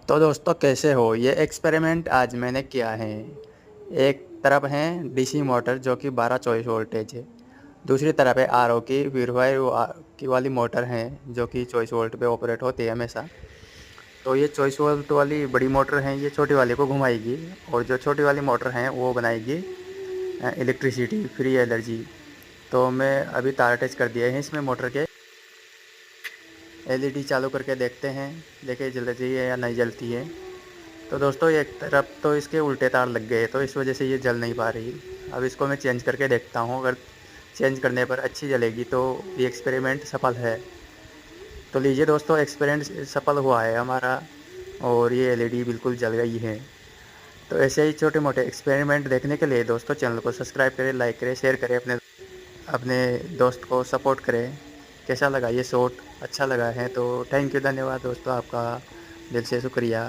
तो दोस्तों कैसे हो। ये एक्सपेरिमेंट आज मैंने किया है। एक तरफ है डीसी मोटर जो कि 12-24 वोल्टेज है। दूसरी तरफ है आरओ की प्यूरीफायर की वाली मोटर है जो कि 24 वोल्ट पे ऑपरेट होती है हमेशा। तो ये 24 वोल्ट वाली बड़ी मोटर है, ये छोटी वाली को घुमाएगी और जो छोटी वाली मोटर है वो बनाएगी इलेक्ट्रिसिटी फ्री एनर्जी। तो मैं अभी तार अटैच कर दिए हैं इसमें मोटर के। एलईडी चालू करके देखते हैं, देखिए जल रही है या नहीं जलती है। तो दोस्तों एक तरफ तो इसके उल्टे तार लग गए तो इस वजह से ये जल नहीं पा रही। अब इसको मैं चेंज करके देखता हूँ, अगर चेंज करने पर अच्छी जलेगी तो ये एक्सपेरिमेंट सफल है। तो लीजिए दोस्तों, एक्सपेरिमेंट सफल हुआ है हमारा और ये एलईडी बिल्कुल जल गई है। तो ऐसे ही छोटे मोटे एक्सपेरिमेंट देखने के लिए दोस्तों चैनल को सब्सक्राइब करें, लाइक करें, शेयर करें, अपने अपने दोस्त को सपोर्ट करें। कैसा लगा ये शॉट? अच्छा लगा है तो थैंक यू, धन्यवाद दोस्तों, आपका दिल से शुक्रिया।